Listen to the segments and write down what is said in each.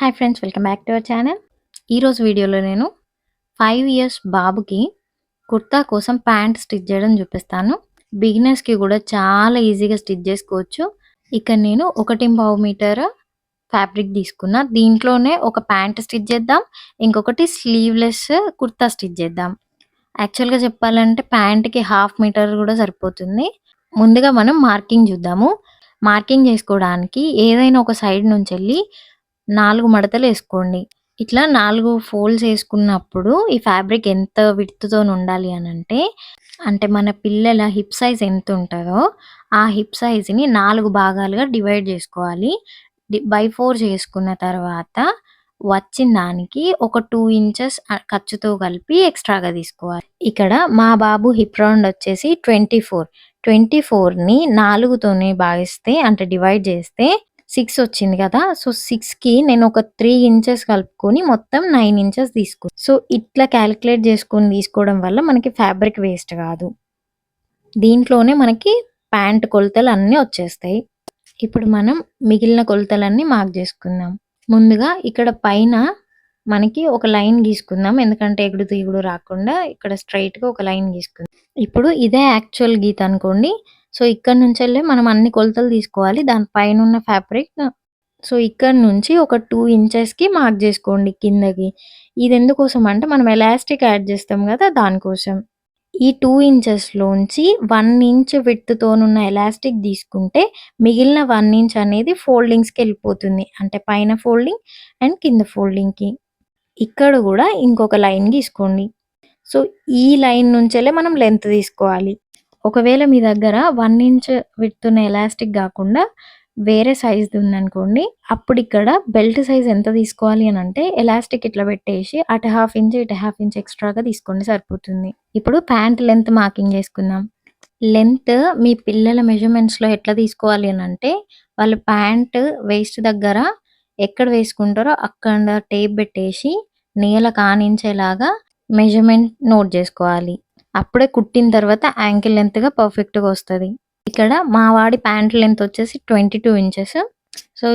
Hi friends, welcome back to our channel. ఈరోజు వీడియోలో నేను 5 ఇయర్స్ బాబుకి కుర్తా కోసం ప్యాంట్ స్టిచ్ చేయడం చూపిస్తాను. బిగినర్స్‌కి కూడా చాలా ఈజీగా స్టిచ్ చేసుకోవచ్చు. ఇక్కడ నేను 1.5 మీటర్ ఫ్యాబ్రిక్ తీసుకున్నా. దీంట్లోనే ఒక ప్యాంట్ స్టిచ్ చేద్దాం. ఇంకొకటి స్లీవ్‌లెస్ కుర్తా స్టిచ్ చేద్దాం. యాక్చువల్‌గా చెప్పాలంటే ప్యాంట్‌కి హాఫ్ మీటర్ కూడా సరిపోతుంది. ముందుగా మనం మార్కింగ్ చూద్దాము. మార్కింగ్ చేసుకోవడానికి ఏదైనా ఒక సైడ్ నుంచెళ్ళి 4 మడతలేసుకోండి. ఇట్లా 4 ఫోల్డ్స్ ఏసుకున్నప్పుడు ఈ ఫ్యాబ్రిక్ ఎంత విడ్త్‌తోనుండాలి అంటే మన పిల్లల హిప్ సైజ్ ఎంతుంటదో, ఆ హిప్ సైజ్‌ని 4 భాగాలుగా డివైడ్ జేసుకోవాలి. బై 4 చేసుకున్న తర్వాత వచ్చిన దానికి ఒక 2 ఇంచెస్ ఖర్చుతో కలిపి ఎక్స్‌ట్రాగా తీసుకోవాలి. ఇక్కడ మా బాబు హిప్ రౌండ్ వచ్చేసి 24. 24ని 4తోని భాగిస్తే అంటే డివైడ్ చేస్తే 6 వచ్చింది కదా! సో, 6కి నేను ఒక 3 ఇంచెస్ కలుపుకొని మొత్తం 9 ఇంచెస్ తీసుకున్నా. సో, ఇట్లా క్యాలిక్యులేట్ చేసుకొని తీసుకోవడం వల్ల మనకి ఫ్యాబ్రిక్ వేస్ట్ కాదు. దీంట్లోనే మనకి ప్యాంట్ కొలతలు అన్నీ వచ్చేస్తాయి. ఇప్పుడు మనం మిగిలిన కొలతలన్నీ మార్క్ చేసుకుందాం. ముందుగా ఇక్కడ పైన మనకి ఒక లైన్ గీసుకుందాం. ఎందుకంటే ఎగుడు దిగుడు రాకుండా ఇక్కడ స్ట్రెయిట్‌గా ఒక లైన్ గీసుకుందాం. ఇప్పుడు ఇదే యాక్చువల్ గీత అనుకోండి. సో, ఇక్కడ నుంచెల్లే మనం అన్ని కొలతలు తీసుకోవాలి. దాని పైనున్న ఫ్యాబ్రిక్ సో, ఇక్కడ నుంచి ఒక 2 ఇంచెస్‌కి మార్క్ చేసుకోండి కిందకి. ఇది ఎందుకోసం అంటే మనం ఎలాస్టిక్ యాడ్ చేస్తాం కదా! దానికోసం. ఈ 2 ఇంచెస్‌లోంచి 1 ఇంచ్ విడ్త్‌తోనున్న ఎలాస్టిక్ తీసుకుంటే మిగిలిన 1 ఇంచ్ అనేది ఫోల్డింగ్స్‌కెళ్ళిపోతుంది. అంటే పైన ఫోల్డింగ్ అండ్ కింద ఫోల్డింగ్‌కి. ఇక్కడ గూడా ఇంకొక లైన్ గీసుకోండి. సో, ఈ లైన్ నుంచెల్లే మనం లెంత్ తీసుకోవాలి. ఒకవేళ మీ దగ్గర 1 ఇంచ్ విడ్త్ ఉన్న ఎలాస్టిక్ గాకుండా వేరే సైజ్‌ది ఉందనుకోండి. అప్పుడిక్కడ బెల్ట్ సైజ్ ఎంత తీసుకోవాలి అనంటే ఎలాస్టిక్ ఇట్లా పెట్టేసి అటు హాఫ్ ఇంచ్, ఇటు హాఫ్ ఇంచ్ ఎక్స్‌ట్రాగా తీసుకోండి సరిపోతుంది. ఇప్పుడు ప్యాంట్ లెంత్ మార్కింగ్ చేసుకుందాం. లెంత్ మీ పిల్లల మెజర్‌మెంట్స్‌లో ఎట్లా తీసుకోవాలి అనంటే వాళ్ళు ప్యాంట్ వేస్ట్ దగ్గర ఎక్కడ వేసుకుంటారో అక్కడ టేప్ పెట్టేసి నేల కానించేలాగా మెజర్‌మెంట్ నోట్ జేసుకోవాలి. అప్పుడే కుట్టిన తర్వాత యాంకిల్ లెంత్‌గా పర్ఫెక్ట్‌గా వస్తది. ఇక్కడ మా వాడి ప్యాంట్ లెంత్ వచ్చేసి 22 ఇంచెస్. సో,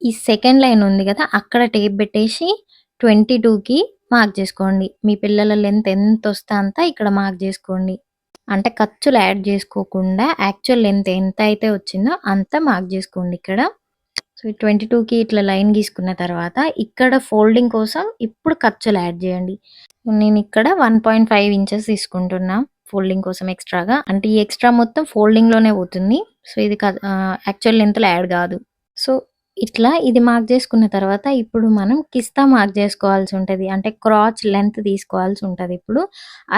ఈ సెకండ్ లైన్ ఉంది గదా! అక్కడ టేప్ పెట్టేసి 22కి మార్క్ జేసుకోండి. మీ పిల్లల లెంత్ ఎంతొస్తే అంత ఇక్కడ మార్క్ జేసుకోండి. అంటే ఖర్చులు యాడ్ జేసుకోకుండా యాక్చువల్ లెంత్ ఎంతైతే వచ్చిందో అంత మార్క్ జేసుకోండి ఇక్కడ. సో, 22కి ఇట్లా లైన్ గీసుకున్న తర్వాత ఇక్కడ ఫోల్డింగ్ కోసం ఇప్పుడు ఖర్చులు యాడ్ జేయండి. నేనిక్కడ 1.5 ఇంచెస్ తీసుకుంటున్నా ఫోల్డింగ్ కోసం ఎక్స్‌ట్రాగా. అంటే ఈ ఎక్స్‌ట్రా మొత్తం ఫోల్డింగ్‌లోనే పోతుంది. సో, ఇది యాక్చువల్ లెంత్‌లో యాడ్ గాదు. సో, ఇట్లా ఇది మార్క్ జేసుకున్న తర్వాత ఇప్పుడు మనం కిస్తా మార్క్ జేసుకోవాల్సి ఉంటది. అంటే క్రాచ్ లెంత్ తీసుకోవాల్సి ఉంటది ఇప్పుడు.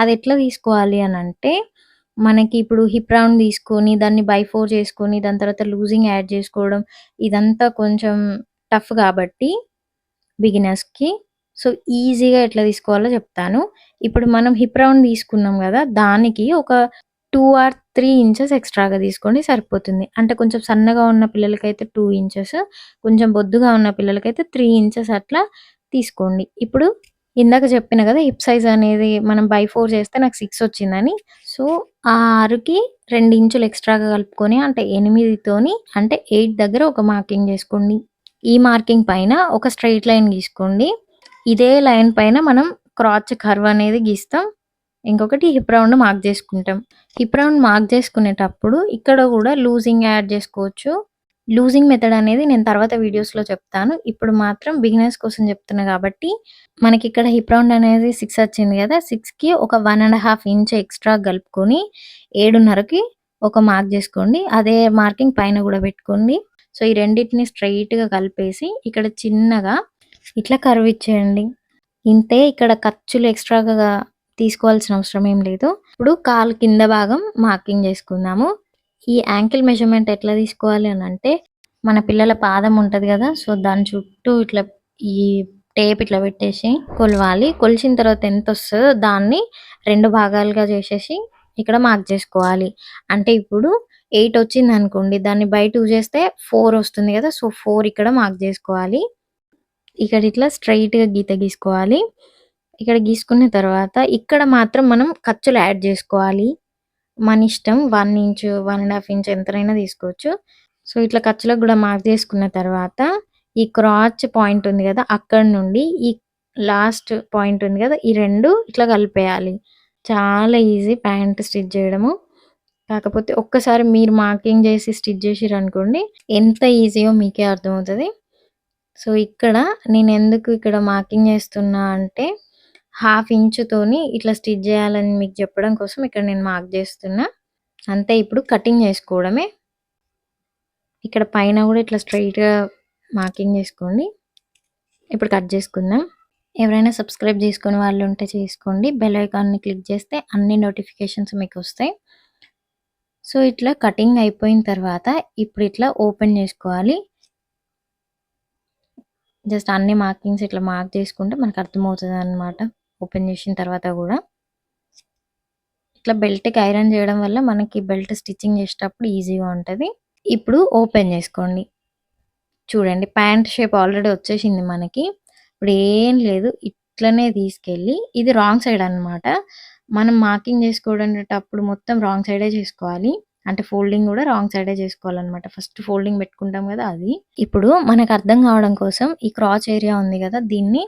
అదెట్లా తీసుకోవాలి అనంటే మనకి ఇప్పుడు హిప్ రౌండ్ తీసుకొని దాన్ని బై 4 చేసుకొని దాని తర్వాత లూజింగ్ యాడ్ చేసుకోవడం ఇదంతా కొంచెం టఫ్ గాబట్టి బిగినర్స్‌కి. సో, ఈజీగా ఎట్లా తీసుకోవాలో చెప్తాను. ఇప్పుడు మనం హిప్ రౌండ్ తీసుకున్నాం గదా! దానికి ఒక 2 ఆర్ 3 ఇంచెస్ ఎక్స్‌ట్రాగా తీసుకోండి సరిపోతుంది. అంటే కొంచెం సన్నగా ఉన్న పిల్లలకైతే 2 ఇంచెస్, కొంచెం బొద్దుగా ఉన్న పిల్లలకైతే 3 ఇంచెస్ అట్లా తీసుకోండి. ఇప్పుడు ఇందాక చెప్పిన గదా! హిప్ సైజ్ అనేది మనం బై 4 చేస్తే నాకు 6 వచ్చిందని. సో, ఆ 6కి 2 ఇంచులు ఎక్స్‌ట్రాగా కలుపుకొని అంటే 8తోని అంటే 8 దగ్గర ఒక మార్కింగ్ చేసుకోండి. ఈ మార్కింగ్ పైన ఒక స్ట్రెయిట్ లైన్ గీసుకోండి. ఇదే లైన్ పైన మనం క్రాచ్ కర్వ్ అనేది గీస్తాం. ఇంకొకటి హిప్ రౌండ్ మార్క్ జేసుకుంటాం. హిప్ రౌండ్ మార్క్ జేసుకునేటప్పుడు ఇక్కడ గూడా లూజింగ్ యాడ్ జేసుకోవచ్చు. లూజింగ్ మెథడ్ అనేది నేను తర్వాత వీడియోస్‌లో చెప్తాను. ఇప్పుడు మాత్రం బిగినర్స్ కోసం చెప్తున్నా గాబట్టి మనకిక్కడ హిప్ రౌండ్ అనేది 6 వచ్చింది గదా! 6కి ఒక 1 ½ ఇంచ్ ఎక్స్‌ట్రా గలుపుకొని 7:30కి ఒక మార్క్ జేసుకోండి. అదే మార్కింగ్ పైన గూడా పెట్టుకోండి. సో, ఈ రెండిటిని స్ట్రెయిట్‌గా కలిపేసి ఇక్కడ చిన్నగా ఇట్లా కర్వ్ ఇచ్చేయండి. ఇంతే, ఇక్కడ ఖర్చులు ఎక్స్‌ట్రాగా తీసుకోవాల్సిన అవసరం ఏం లేదు. ఇప్పుడు కాలు కింద భాగం మార్కింగ్ చేసుకుందాము. ఈ యాంకిల్ మెజర్‌మెంట్ ఎట్లా తీసుకోవాలి అనంటే మన పిల్లల పాదం ఉంటది గదా! సో, దాని చుట్టూ ఇట్లా ఈ టేప్ ఇట్లా పెట్టేసి కొలవాలి. కొలిచిన తర్వాత ఎంతొస్తదో దాన్ని 2 భాగాలుగా చేసేసి ఇక్కడ మార్క్ చేసుకోవాలి. అంటే ఇప్పుడు 8 వచ్చిందనుకోండి. దాన్ని బై 2 చేస్తే 4 వస్తుంది గదా! సో, 4 ఇక్కడ మార్క్ జేసుకోవాలి. ఇక్కడ ఇట్లా స్ట్రెయిట్‌గా గీత గీసుకోవాలి. ఇక్కడ గీసుకున్న తర్వాత ఇక్కడ మాత్రం మనం ఖర్చులు యాడ్ జేసుకోవాలి. మనిష్టం 1 ఇంచు, 1 ½ ఇంచ్ ఎంతనైనా తీసుకోవచ్చు. సో, ఇట్లా ఖర్చులకు గూడా మార్క్ జేసుకున్న తర్వాత ఈ క్రాచ్ పాయింట్ ఉంది గదా! అక్కడి నుండి ఈ లాస్ట్ పాయింట్ ఉంది గదా! ఈ 2 ఇట్లా కలిపేయాలి. చాలా ఈజీ ప్యాంట్ స్టిచ్ జేయడము. కాకపోతే ఒక్కసారి మీరు మార్కింగ్ జేసి స్టిచ్ జేసిర్రనుకోండి ఎంత ఈజీయో మీకే అర్థమవుతది. సో, ఇక్కడ నేనెందుకు ఇక్కడ మార్కింగ్ జేస్తున్నా అంటే, హాఫ్ ఇంచుతోని ఇట్లా స్టిచ్ జేయాలని మీకు చెప్పడం కోసం ఇక్కడ నేను మార్క్ జేస్తున్నా. అంతే ఇప్పుడు కటింగ్ జేసుకోవడమే. ఇక్కడ పైన గూడా ఇట్లా స్ట్రెయిట్‌గా మార్కింగ్ జేసుకోండి. ఇప్పుడు కట్ జేసుకుందాం. ఎవరైనా సబ్స్క్రైబ్ జేసుకోని వాళ్ళుంటే చేసుకోండి. బెల్ ఐకాన్‌ని క్లిక్ జేస్తే అన్ని నోటిఫికేషన్స్ మీకొస్తాయి. సో, ఇట్లా కటింగ్ అయిపోయిన తర్వాత ఇప్పుడు ఇట్లా ఓపెన్ జేసుకోవాలి. జస్ట్ అన్ని మార్కింగ్స్ ఇట్లా మార్క్ చేసుకుంటే మనకు అర్థమవుతదనమాట. ఓపెన్ చేసిన తర్వాత గూడా. ఇట్లా బెల్ట్‌కి ఐరన్ చేయడం వల్ల మనకి బెల్ట్ స్టిచ్చింగ్ చేసేటప్పుడు ఈజీగా ఉంటది. ఇప్పుడు ఓపెన్ చేసుకోండి. చూడండి ప్యాంట్ షేప్ ఆల్రెడీ వచ్చేసింది మనకి. ఇప్పుడు ఏం లేదు ఇట్లనే తీసుకెళ్ళి ఇది రాంగ్ సైడ్ అనమాట. మనం మార్కింగ్ చేసుకోవడనేటప్పుడు మొత్తం రాంగ్ సైడే చేసుకోవాలి. అంటే ఫోల్డింగ్ గూడా రాంగ్ సైడే చేసుకోవాలనమాట. ఫస్ట్ ఫోల్డింగ్ పెట్టుకుంటాం గదా! అది. ఇప్పుడు మనకు అర్థం కావడం కోసం ఈ క్రాచ్ ఏరియా ఉంది గదా! దీన్ని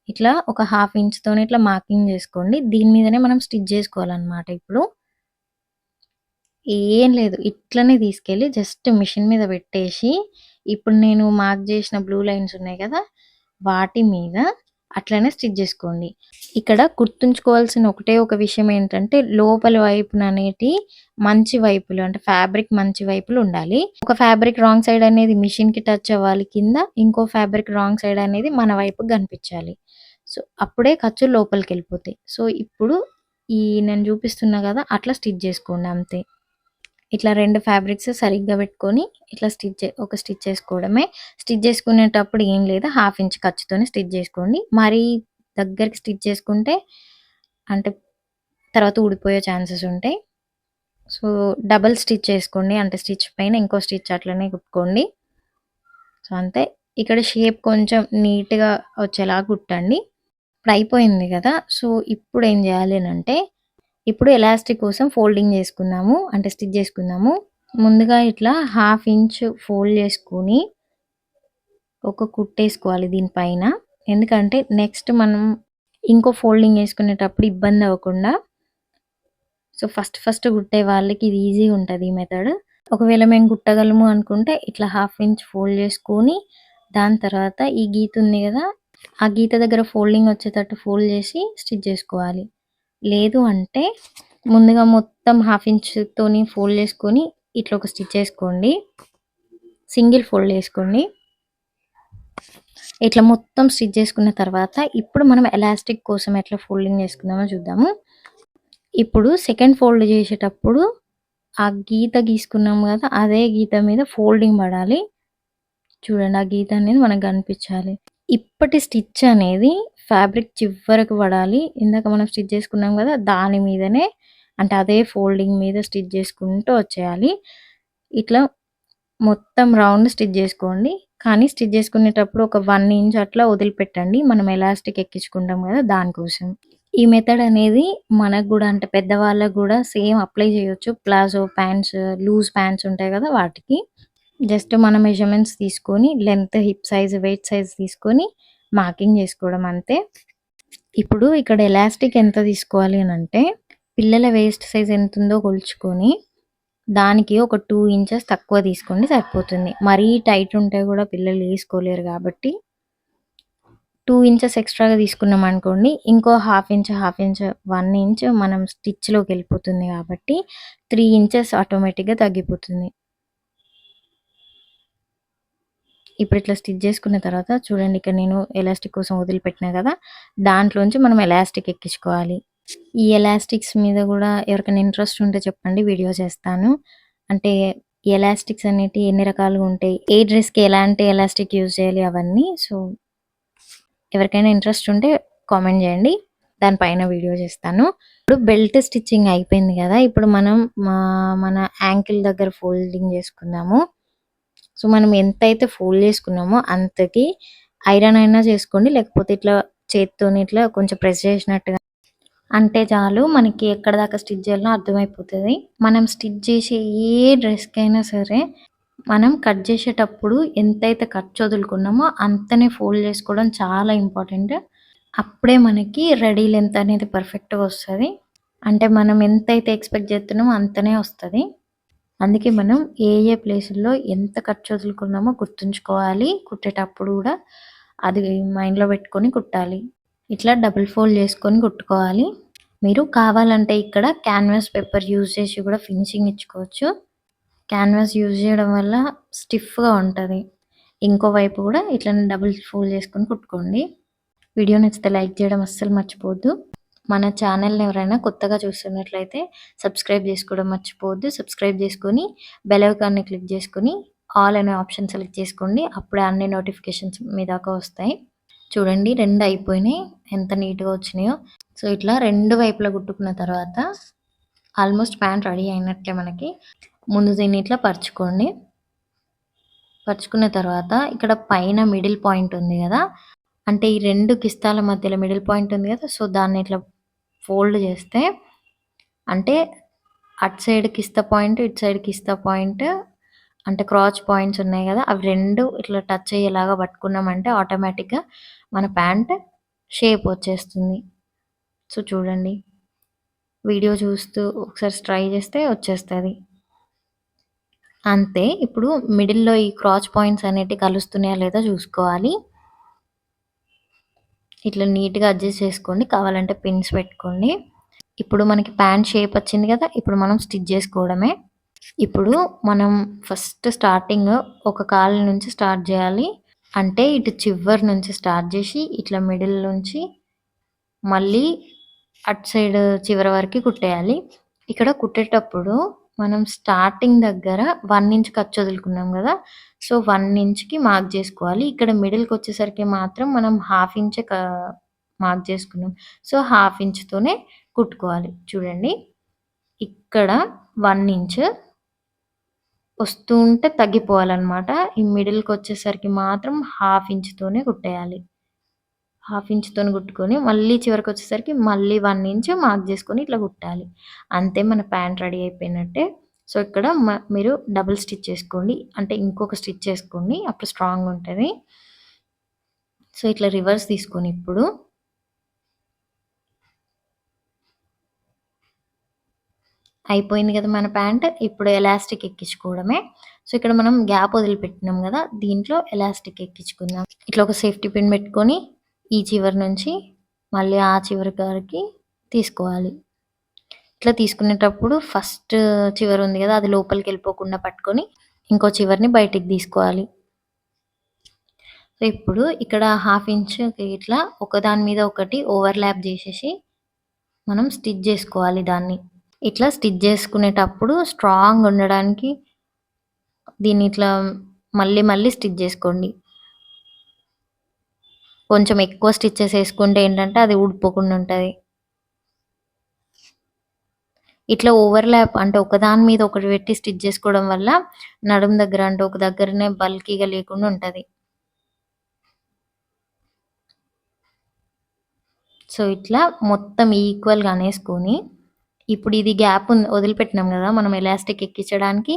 ఇట్లా ఒక హాఫ్ ఇంచ్‌తోని ఇట్లా మార్కింగ్ చేసుకోండి. దీని మీదనే మనం స్టిచ్ చేసుకోవాలనమాట ఇప్పుడు. ఏం లేదు. ఇట్లనే తీసుకెళ్ళి జస్ట్ మిషన్ మీద పెట్టేసి, ఇప్పుడు నేను మార్క్ జేసిన బ్లూ లైన్స్ ఉన్నాయి గదా! వాటి మీద అట్లనే స్టిచ్ జేసుకోండి. ఇక్కడ గుర్తుంచుకోవాల్సిన ఒకటే ఒక విషయం ఏంటంటే, లోపలి వైపుననేటి మంచి వైపులు అంటే ఫ్యాబ్రిక్ మంచి వైపులు ఉండాలి. ఒక ఫ్యాబ్రిక్ రాంగ్ సైడ్ అనేది మిషన్‌కి టచ్ అవ్వాలి కింద. ఇంకో ఫ్యాబ్రిక్ రాంగ్ సైడ్ అనేది మన వైపుకి గనిపించాలి. సో, అప్పుడే ఖర్చులు లోపలికెళ్ళిపోతాయి. సో, ఇప్పుడు ఈ నేను చూపిస్తున్నా గదా! అట్లా స్టిచ్ జేసుకోండి అంతే. ఇట్లా 2 ఫ్యాబ్రిక్స్ సరిగ్గా పెట్టుకొని ఇట్లా ఒక స్టిచ్ చేసుకోవడమే. స్టిచ్ చేసుకునేటప్పుడు ఏం లేదు హాఫ్ ఇంచ్ ఖర్చుతోని స్టిచ్ చేసుకోండి. మరీ దగ్గరికి స్టిచ్ చేసుకుంటే అంటే తర్వాత ఊడిపోయే ఛాన్సెస్ ఉంటాయి. సో, డబుల్ స్టిచ్ చేసుకోండి. అంటే స్టిచ్ పైన ఇంకో స్టిచ్ అట్లనే కుట్టుకోండి. సో, అంతే. ఇక్కడ షేప్ కొంచెం నీట్‌గా వచ్చేలాగా కుట్టండి. ఇప్పుడు అయిపోయింది గదా! సో, ఇప్పుడేం జేయాలి అనంటే ఇప్పుడు ఎలాస్టిక్ కోసం ఫోల్డింగ్ చేసుకుందాము. అంటే స్టిచ్ చేసుకుందాము. ముందుగా ఇట్లా హాఫ్ ఇంచ్ ఫోల్డ్ చేసుకొని ఒక కుట్టేసుకోవాలి దీనిపైన. ఎందుకంటే నెక్స్ట్ మనం ఇంకో ఫోల్డింగ్ ఏసుకునేటప్పుడు ఇబ్బంది అవ్వకుండా. సో, ఫస్ట్ కుట్టే వాళ్ళకి ఇది ఈజీగా ఉంటది ఈ మెథడ్. ఒకవేళ మేము కుట్టగలము అనుకుంటే ఇట్లా హాఫ్ ఇంచ్ ఫోల్డ్ చేసుకొని, దాని తర్వాత ఈ గీత ఉంది గదా! ఆ గీత దగ్గర ఫోల్డింగ్ వచ్చేటట్టు ఫోల్డ్ చేసి స్టిచ్ చేసుకోవాలి. లేదు అంటే ముందుగా మొత్తం హాఫ్ ఇంచ్‌తోని ఫోల్డ్ చేసుకొని ఇట్లా ఒక స్టిచ్ ఏసుకోండి. సింగిల్ ఫోల్డ్ ఏసుకోండి. ఇట్లా మొత్తం స్టిచ్ చేసుకున్న తర్వాత ఇప్పుడు మనం ఎలాస్టిక్ కోసం ఎట్లా ఫోల్డింగ్ చేసుకుందామో చూద్దాము. ఇప్పుడు సెకండ్ ఫోల్డ్ చేసేటప్పుడు ఆ గీత గీసుకున్నాం గదా! అదే గీత మీద ఫోల్డింగ్ పడాలి. చూడండి ఆ గీత అనేది మనకు కనిపించాలి. ఇప్పటి స్టిచ్ అనేది ఫ్యాబ్రిక్ చివరకు పడాలి. ఇందాక మనం స్టిచ్ చేసుకున్నాం గదా! దాని మీదనే అంటే అదే ఫోల్డింగ్ మీద స్టిచ్ చేసుకుంటూ వచ్చేయాలి. ఇట్లా మొత్తం రౌండ్ స్టిచ్ చేసుకోండి. కానీ స్టిచ్ చేసుకునేటప్పుడు ఒక 1 ఇంచ్ అట్లా వదిలిపెట్టండి. మనం ఎలాస్టిక్ ఎక్కించుకుంటాం గదా! దానికోసం. ఈ మెథడ్ అనేది మనకు గూడా అంటే పెద్దవాళ్ళకి గూడా సేమ్ అప్లై చేయొచ్చు. ప్లాజో ప్యాంట్స్, లూజ్ ప్యాంట్స్ ఉంటాయి గదా! వాటికి. జస్ట్ మన మెజర్‌మెంట్స్ తీసుకొని length, hip size, weight size తీసుకొని మార్కింగ్ చేసుకోవడం అంతే. ఇప్పుడు ఇక్కడ ఎలాస్టిక్ ఎంత తీసుకోవాలి అనంటే, పిల్లల వేస్ట్ సైజ్ ఎంతుందో కొలుచుకొని, దానికి ఒక 2 ఇంచెస్ తక్కువ తీసుకోండి సరిపోతుంది. మరీ టైట్ ఉంటే గూడా పిల్లలు ఏసుకోలేరు గాబట్టి, 2 ఇంచెస్ ఎక్స్‌ట్రాగా తీసుకున్నామనుకోండి, ఇంకో హాఫ్ ఇంచ్, 1 ఇంచ్ మనం స్టిచ్‌లోకెళ్ళిపోతుంది గాబట్టి, 3 ఇంచెస్ ఆటోమేటిక్‌గా తగ్గిపోతుంది. ఇప్పుడు ఇట్లా స్టిచ్ చేసుకున్న తర్వాత చూడండి ఇక్కడ నేను ఎలాస్టిక్ కోసం వదిలిపెట్టినా గదా! దాంట్లోంచి మనం ఎలాస్టిక్ ఎక్కించుకోవాలి. ఈ ఎలాస్టిక్స్ మీద గూడా ఎవరికైనా ఇంట్రెస్ట్ ఉంటే చెప్పండి వీడియో చేస్తాను. అంటే ఎలాస్టిక్స్ అనేటివి ఎన్ని రకాలుగా ఉంటాయి, ఏ డ్రెస్‌కి ఎలాంటి ఎలాస్టిక్ యూజ్ చేయాలి అవన్నీ. సో, ఎవరికైనా ఇంట్రెస్ట్ ఉంటే కామెంట్ చేయండి. దాని పైన వీడియో చేస్తాను. ఇప్పుడు బెల్ట్ స్టిచ్చింగ్ అయిపోయింది గదా! ఇప్పుడు మనం మన యాంకిల్ దగ్గర ఫోల్డింగ్ చేసుకుందాము. సో, మనం ఎంతైతే ఫోల్డ్ చేసుకున్నామో అంతకి ఐరన్ అయినా చేసుకోండి. లేకపోతే ఇట్లా చేత్తోని ఇట్లా కొంచెం ప్రెస్ చేసినట్టుగా అంటే చాలు. మనకి ఎక్కడి దాకా స్టిచ్ చేయాలో అర్థమైపోతది. మనం స్టిచ్ చేసే ఏ డ్రెస్‌కైనా సరే మనం కట్ చేసేటప్పుడు ఎంతైతే ఖర్చు వదులుకున్నామో అంతనే ఫోల్డ్ చేసుకోవడం చాలా ఇంపార్టెంట్. అప్పుడే మనకి రెడీ లెంత్ అనేది పర్ఫెక్ట్‌గా వస్తది. అంటే మనం ఎంతైతే ఎక్స్‌పెక్ట్ చేస్తున్నామో అంతనే వస్తది. అందుకే మనం ఏ ఏ ప్లేసుల్లో ఎంత ఖర్చు వదులుకున్నామో గుర్తుంచుకోవాలి. కుట్టేటప్పుడు గూడా అది మైండ్‌లో పెట్టుకొని కుట్టాలి. ఇట్లా డబుల్ ఫోల్డ్ చేసుకొని కుట్టుకోవాలి. మీరు కావాలంటే ఇక్కడ క్యాన్వాస్ పేపర్ యూజ్ చేసి కూడా ఫినిషింగ్ ఇచ్చుకోవచ్చు. క్యాన్వాస్ యూజ్ చేయడం వల్ల స్టిఫ్‌గా ఉంటది. ఇంకో వైపు కూడా ఇట్లనే డబుల్ ఫోల్డ్ చేసుకొని కుట్టుకోండి. వీడియో నచ్చితే లైక్ చేయడం అస్సలు మర్చిపోవద్దు. మన ఛానల్‌ని ఎవరైనా కొత్తగా చూస్తున్నట్లయితే సబ్స్క్రైబ్ చేసుకోవడం మర్చిపోవద్దు. సబ్స్క్రైబ్ చేసుకొని బెల్ ఐకాన్‌ని క్లిక్ చేసుకొని ఆల్ అనే ఆప్షన్ సెలెక్ట్ చేసుకోండి. అప్పుడే అన్ని నోటిఫికేషన్స్ మీ దాకా వస్తాయి. చూడండి 2 అయిపోయినాయి. ఎంత నీట్‌గా వచ్చినాయో. సో, ఇట్లా 2 వైపులా కుట్టుకున్న తర్వాత ఆల్మోస్ట్ ప్యాంట్ రెడీ అయినట్లే మనకి. ముందు దీన్ని ఇట్లా పరుచుకోండి. పరుచుకున్న తర్వాత ఇక్కడ పైన మిడిల్ పాయింట్ ఉంది గదా! అంటే ఈ 2 కిస్తాల మధ్యలో మిడిల్ పాయింట్ ఉంది గదా! సో, దాన్ని ఇట్లా ఫోల్డ్ చేస్తే అంటే అటు సైడ్ కిస్తా పాయింట్, ఇటు సైడ్ కిస్తా పాయింట్ అంటే క్రాచ్ పాయింట్స్ ఉన్నాయి గదా! అవి 2 ఇట్లా టచ్ అయ్యేలాగా పట్టుకున్నామంటే ఆటోమేటిక్‌గా మన ప్యాంట్ షేప్ వచ్చేస్తుంది. సో, చూడండి. వీడియో చూస్తూ ఒకసారి ట్రై చేస్తే వచ్చేస్తది. అంతే. ఇప్పుడు మిడిల్‌లో ఈ క్రాచ్ పాయింట్స్ అనేటివి కలుస్తున్నాయా లేదా చూసుకోవాలి. ఇట్లా నీట్‌గా అడ్జస్ట్ చేసుకోండి. కావాలంటే పిన్స్ పెట్టుకోండి. ఇప్పుడు మనకి ప్యాంట్ షేప్ వచ్చింది కదా! ఇప్పుడు మనం స్టిచ్ చేసుకోవడమే. ఇప్పుడు మనం ఫస్ట్ స్టార్టింగ్ ఒక కాలు నుంచి స్టార్ట్ చేయాలి. అంటే ఇటు చివరి నుంచి స్టార్ట్ చేసి ఇట్లా మిడిల్ నుంచి మళ్ళీ అటు సైడ్ చివరి వరకి కుట్టేయాలి. ఇక్కడ కుట్టేటప్పుడు మనం స్టార్టింగ్ దగ్గర 1 ఇంచ్ ఖర్చు వదులుకున్నాం గదా! సో, 1 ఇంచ్‌కి మార్క్ జేసుకోవాలి. ఇక్కడ మిడిల్‌కొచ్చేసరికి మాత్రం మనం హాఫ్ ఇంచే మార్క్ జేసుకున్నాం. సో, హాఫ్ ఇంచ్‌తోనే కుట్టుకోవాలి. చూడండి. ఇక్కడ 1 ఇంచ్ వస్తూ ఉంటే తగ్గిపోవాలనమాట. ఈ మిడిల్‌కొచ్చేసరికి మాత్రం హాఫ్ ఇంచ్‌తోనే కుట్టేయాలి. హాఫ్ ఇంచ్‌తోని కుట్టుకొని మళ్ళీ చివరికొచ్చేసరికి మళ్ళీ 1 ఇంచ్ మార్క్ చేసుకొని ఇట్లా కుట్టాలి. అంతే మన ప్యాంట్ రెడీ అయిపోయినట్టే. సో, ఇక్కడ మీరు డబుల్ స్టిచ్ చేసుకోండి. అంటే ఇంకొక స్టిచ్ చేసుకోండి. అప్పుడు స్ట్రాంగ్‌గా ఉంటది. సో, ఇట్లా రివర్స్ తీసుకొని ఇప్పుడు అయిపోయింది కదా మన ప్యాంట్. ఇప్పుడు ఎలాస్టిక్ ఎక్కించుకోవడమే. సో, ఇక్కడ మనం గ్యాప్ వదిలిపెట్టినాం కదా! దీంట్లో ఎలాస్టిక్ ఎక్కించుకుందాం. ఇట్లా ఒక సేఫ్టీ పిన్ పెట్టుకొని ఈ చివరి నుంచి మళ్ళీ ఆ చివరి వరకి తీసుకోవాలి. ఇట్లా తీసుకునేటప్పుడు ఫస్ట్ చివర ఉంది కదా! అది లోపలికెళ్ళిపోకుండా పట్టుకొని ఇంకో చివరని బయటికి తీసుకోవాలి. సో, ఇప్పుడు ఇక్కడ హాఫ్ ఇంచ్‌కి ఇట్లా ఒకదాని మీద ఒకటి ఓవర్‌లాప్ చేసేసి మనం స్టిచ్ చేసుకోవాలి దాన్ని. ఇట్లా స్టిచ్ చేసుకునేటప్పుడు స్ట్రాంగ్ ఉండడానికి దీన్ని ఇట్లా మళ్ళీ మళ్ళీ స్టిచ్ చేసుకోండి. కొంచెం ఎక్కువ స్టిచెస్ ఏసుకుంటే ఏంటంటే అది ఊడిపోకుండా ఉంటది. ఇట్లా ఓవర్‌లాప్ అంటే ఒకదాని మీద ఒకటి పెట్టి స్టిచ్ చేసుకోవడం వల్ల నడుము దగ్గర అంటే ఒక దగ్గరనే బల్కీగా లేకుండా ఉంటది. సో, ఇట్లా మొత్తం ఈక్వల్‌గా అనేసుకొని ఇప్పుడు ఇది గ్యాప్ వదిలిపెట్టినాం గదా! మనం ఎలాస్టిక్ ఎక్కించడానికి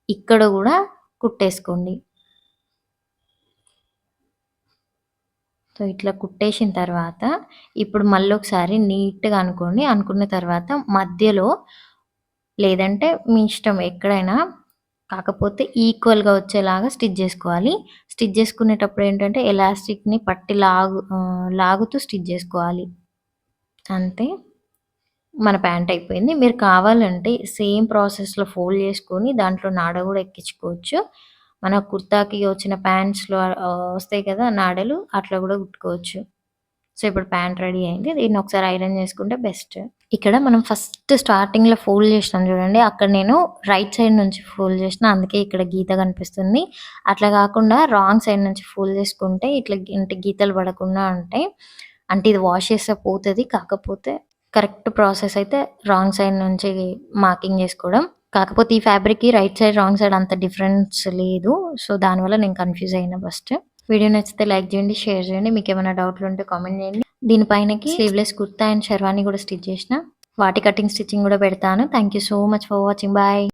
ఇక్కడ గూడా కుట్టేసుకోండి. సో, ఇట్లా కుట్టేసిన తర్వాత ఇప్పుడు మళ్ళొకసారి నీట్‌గా అనుకోండి. అనుకున్న తర్వాత మధ్యలో లేదంటే మీ ఇష్టం ఎక్కడైనా కాకపోతే ఈక్వల్‌గా వచ్చేలాగా స్టిచ్ జేసుకోవాలి. స్టిచ్ జేసుకునేటప్పుడు ఏంటంటే ఎలాస్టిక్‌ని పట్టి లాగుతూ స్టిచ్ జేసుకోవాలి. అంతే. మన ప్యాంట్ అయిపోయింది. మీరు కావాలంటే సేమ్ ప్రాసెస్‌లో ఫోల్డ్ చేసుకొని దాంట్లో నాడ గూడా ఎక్కించుకోవచ్చు. మన కుర్తాకి వచ్చిన ప్యాంట్స్‌లో వస్తాయి కదా! నాడలు అట్లా గూడా కుట్టుకోవచ్చు. సో, ఇప్పుడు ప్యాంట్ రెడీ అయింది. దీన్ని ఒకసారి ఐరన్ చేసుకుంటే బెస్ట్. ఇక్కడ మనం ఫస్ట్ స్టార్టింగ్‌లో ఫోల్డ్ చేసినాం చూడండి. అక్కడ నేను రైట్ సైడ్ నుంచి ఫోల్డ్ చేసిన. అందుకే ఇక్కడ గీత కనిపిస్తుంది. అట్లా కాకుండా రాంగ్ సైడ్ నుంచి ఫోల్డ్ చేసుకుంటే ఇట్లా అంటే గీతలు పడకుండా ఉంటాయి. అంటే ఇది వాష్ చేస్తే పోతది. కాకపోతే కరెక్ట్ ప్రాసెస్ అయితే రాంగ్ సైడ్ నుంచి మార్కింగ్ చేసుకోవడం. కాకపోతే ఈ ఫ్యాబ్రిక్‌కి రైట్ సైడ్, రాంగ్ సైడ్ అంత డిఫరెన్స్ లేదు. సో, దానివల్ల నేను కన్‌ఫ్యూజ్ అయినా ఫస్ట్. వీడియో నచ్చితే లైక్ చేయండి, షేర్ చేయండి. మీకేమైనా డౌట్‌లుంటే కామెంట్ చేయండి. దీనిపైనకి స్లీవ్‌లెస్ కుర్తా అండ్ షెర్వానీ కూడా స్టిచ్ చేసిన. వాటి కటింగ్, స్టిచ్చింగ్ కూడా పెడతాను. Thank you so much for watching. Bye.